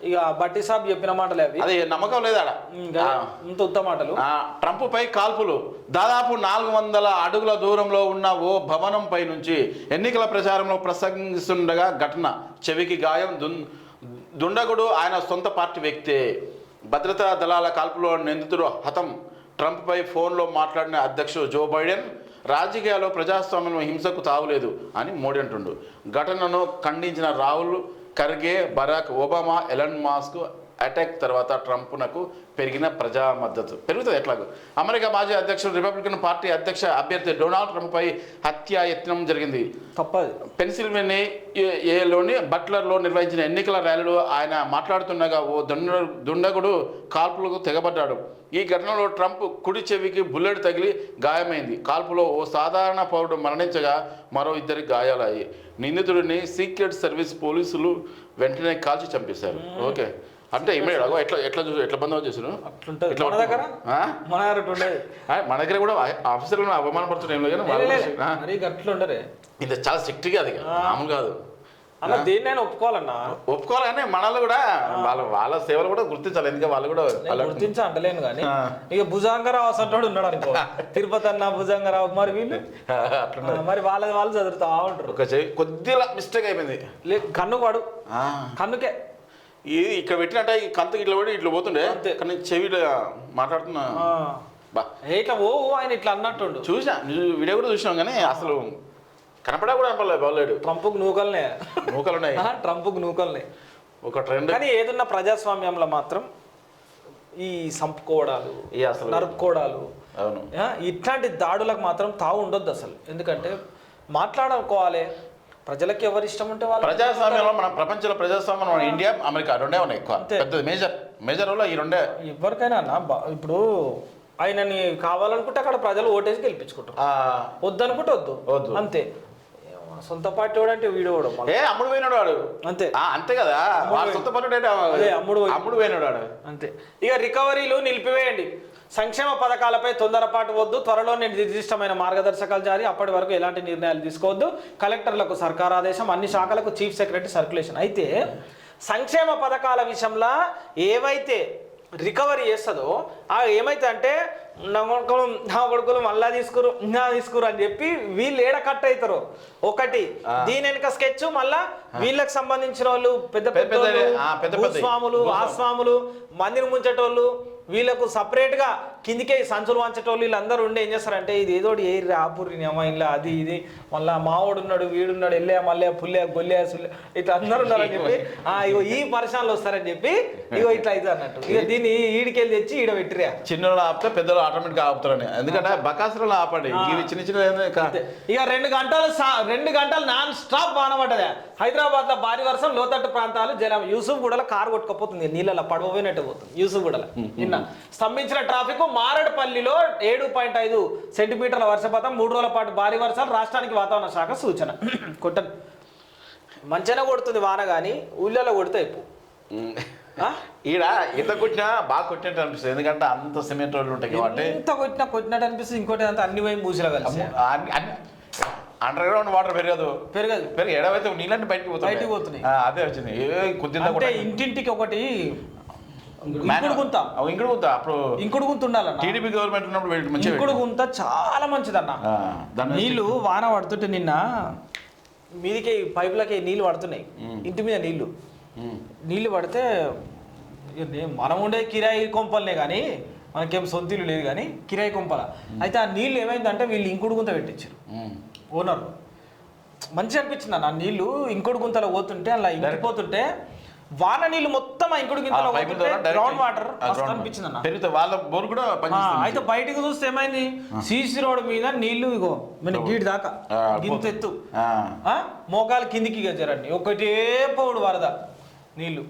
ఇక బట్టి సాబ్ చెప్పిన మాటలే అవి. అది నమ్మకం లేదా ఇంత ఉత్త మాటలు. ట్రంప్ పై కాల్పులు. దాదాపు 400 అడుగుల దూరంలో ఉన్న ఓ భవనం పై నుంచి ఎన్నికల ప్రచారంలో ప్రసంగిస్తుండగా ఘటన. చెవికి గాయం. దుండగుడు ఆయన సొంత పార్టీ వ్యక్తే. భద్రతా దళాల కాల్పులో నిందితుడు హతం. ట్రంప్ పై ఫోన్లో మాట్లాడిన అధ్యక్షుడు జో బైడెన్ రాజకీయాల్లో ప్రజాస్వామ్యం హింసకు తావులేదు అని మోడీ అంటుండు. ఘటనను ఖండించిన Rahul Kharge, Barack Obama, Elon Musk attack తర్వాత ట్రంప్నకు పెరిగిన ప్రజా మద్దతు పెరుగుతుంది. ఎట్లాగో అమెరికా మాజీ అధ్యక్షుడు రిపబ్లికన్ పార్టీ అధ్యక్ష అభ్యర్థి డొనాల్డ్ ట్రంప్పై హత్యాయత్నం జరిగింది. తప్పదు. పెన్సిల్వేనియాలోని బట్లర్లో నిర్వహించిన ఎన్నికల ర్యాలీలో ఆయన మాట్లాడుతుండగా ఓ దుండగుడు కాల్పులకు తెగబడ్డాడు. ఈ ఘటనలో ట్రంప్ కుడి చెవికి బుల్లెట్ తగిలి గాయమైంది. కాల్పులో ఓ సాధారణ పౌరుడు మరణించగా మరో 2 గాయాలయ్యాయి. నిందితుడిని సీక్రెట్ సర్వీస్ పోలీసులు వెంటనే కాల్చి చంపేశారు. ఓకే అంటే ఇమీడియట్ ఎట్లా బందోబస్తు చేసారు. మన దగ్గర కూడా ఆఫీసర్లను అవమానపరచడం ఇంత చాలా స్ట్రిక్ట్గా అది మామూలు కాదు. అలా దేన్నైనా ఒప్పుకోవాలన్నా ఒప్పుకోవాలి కానీ మనల్ని కూడా వాళ్ళ సేవలు కూడా గుర్తించాలి. ఎందుకంటే వాళ్ళు కూడా గుర్తించలేను కానీ ఇక భుజంగరావు అసంటోడు ఉన్నాడు అనుకో, తిరుపతి అన్న భుజంగరావు, మరి వీళ్ళు మరి వాళ్ళు చదువుతా ఉంటారు. ఒక కొద్దిగా మిస్టేక్ అయిపోయింది. కన్ను వాడు కన్నుకే ఇది ఇక్కడ పెట్టినట్ట ఈ కంతకి ఇట్లా పడి ఇట్లా పోతుండే, కానీ చెవి మాట్లాడుతున్నా ఇట్లా ఓ ఆయన ఇట్లా అన్నట్టు చూసా. వీడియో కూడా చూసినాం కానీ అసలు కనపడా కూడా కనపడలేదు. బాగలేడు. ట్రంప్కు నూకలున్నాయి ట్రంప్కు నూకలున్నాయి ఒక ట్రెండ్. కానీ ఏదన్నా ప్రజాస్వామ్యంలో మాత్రం ఈ సంపుకోవడాలు, అసలు నరుపుకోవడాలు, అవును, ఇట్లాంటి దాడులకు మాత్రం తావు ఉండొద్దు అసలు. ఎందుకంటే మాట్లాడుకోవాలి. ప్రజలకు ఎవరు ఇష్టం ఉంటే వాళ్ళు. ప్రజాస్వామ్యంలో మన ప్రపంచంలో ప్రజాస్వామ్యం మన ఇండియా, అమెరికా రెండే ఉన్నాయి ఎక్కువ. పెద్ద మేజర్ ఈ రెండే. ఎవరికైనా అన్న ఇప్పుడు ఆయనని కావాలనుకుంటే అక్కడ ప్రజలు ఓటేసి గెలిపించుకుంటారు, వద్దనుకుంటే వద్దు అంతే. సొంత పార్టీ వాడు అంటే వీడు అమ్ముడు పోయినాడు వాడు అంతే. అంతే కదా, సొంత పార్టీ అమ్ముడు పోయినాడు వాడు అంతే. ఇక రికవరీలు నిలిపివేయండి. సంక్షేమ పథకాలపై తొందరపాటు వద్దు. త్వరలోనే నిర్దిష్టమైన మార్గదర్శకాలు జారీ. అప్పటి వరకు ఎలాంటి నిర్ణయాలు తీసుకోవద్దు. కలెక్టర్లకు సర్కార్ ఆదేశం. అన్ని శాఖలకు చీఫ్ సెక్రటరీ సర్క్యులేషన్. అయితే సంక్షేమ పథకాల విషయంలో ఏవైతే రికవరీ చేస్తుందో ఏమైతే అంటే నా కొడుకులు మళ్ళా తీసుకురు అని చెప్పి వీళ్ళు ఏడ కట్ అవుతారు. ఒకటి దీని వెనక స్కెచ్, మళ్ళా వీళ్ళకి సంబంధించిన వాళ్ళు పెద్ద స్వాములు, ఆస్వాములు, మందిని ముంచేటోళ్ళు, వీళ్ళకు సపరేట్గా కిందికే సంచులు వంచేటోళ్ళు వీళ్ళందరూ ఉండి ఏం చేస్తారంటే ఇది ఏదో ఏ ఆపురి ఇలా అది ఇది మళ్ళీ మావాడు ఉన్నాడు, వీడున్నాడు, వెళ్ళే మళ్ళీ పుల్లే గొల్లే సుల్లే ఇట్లా అందరు ఉన్నారని చెప్పి ఇగో ఈ పరిశ్రమలు వస్తారని చెప్పి ఇగో ఇట్లా అయితే అన్నట్టు. ఇక దీన్ని ఈడికెళ్ళి తెచ్చి ఈడ పెట్టిరా. చిన్నోళ్ళు ఆపితే పెద్దలు ఆటోమేటిక్గా ఆపుతారని. ఎందుకంటే బకాసులు ఆపండి చిన్న చిన్న. ఇక 2 గంటలు నాన్ స్టాప్ వానబడ్డదా హైదరాబాద్ లో. భారీ వర్షం, లోతట్టు ప్రాంతాలు జనం. యూసుఫ్ గూడలో కారు కొట్టుకపోతుంది, నీళ్ళలో పడవపోయినట్టు పోతుంది యూసుఫ్ గూడలో. నిన్న స్తంభించిన ట్రాఫిక్. మారడపల్లిలో 7.5 సెంటీమీటర్ల వర్షపాతం. 3 రోజుల పాటు భారీ వర్షాలు. రాష్ట్రానికి వాతావరణ శాఖ సూచన. కొట్టను మంచిగా కొడుతుంది వాన, కానీ ఊళ్ళలో కొడితే అయిపో. ఈడ ఎంత కొట్టినా బాగా కొట్టినట్టు అనిపిస్తుంది. ఎందుకంటే అంత సిమెంట్ రోడ్లు ఉంటాయి కాబట్టి ఎంత కొట్టినట్టు అనిపిస్తుంది. ఇంకోటి అంత అన్ని వైపు మూసిలా కలిసి అండర్ గ్రౌండ్ వాటర్ పెరగదు ఎడవైతే నీళ్ళంటే బయటకు పోతున్నాయి. అదే వచ్చింది కొద్దిగా. ఇంటింటికి ఒకటి ఇంకుడు గుంత అప్పుడు ఉండాలన్న. టీడీపీ గవర్నమెంట్ ఉన్నప్పుడు ఇంకుడు గుంత చాలా మంచిదన్న. నీళ్లు వాన పడుతుంటే నిన్న మీదికి పైపులకి నీళ్లు పడుతున్నాయి, ఇంటి మీద నీళ్లు పడితే మనం ఉండే కిరాయి కొంపలనే కానీ మనకేం సొంత ఇల్లు లేదు, కానీ కిరాయి కొంపల. అయితే ఆ నీళ్ళు ఏమైందంటే వీళ్ళు ఇంకుడు గుంత పెట్టించారు ఓనర్. మంచిగా అనిపించింది అన్న. నీళ్లు ఇంకుడు గుంతలో పోతుంటే అలా ఇంకిపోతుంటే వాన నీళ్ళు మొత్తం ఆ ఇంకుడు గుంతలో గ్రౌండ్ వాటర్ అనిపించింది అన్న. అయితే బయటకు చూస్తే ఏమైంది, సీసీ రోడ్ మీద నీళ్లు ఇగో మన గీడి దాకా గింత ఎత్తు, మోకాలు కిందికి జరండి, ఒకటే పౌడు వరద నీళ్లు.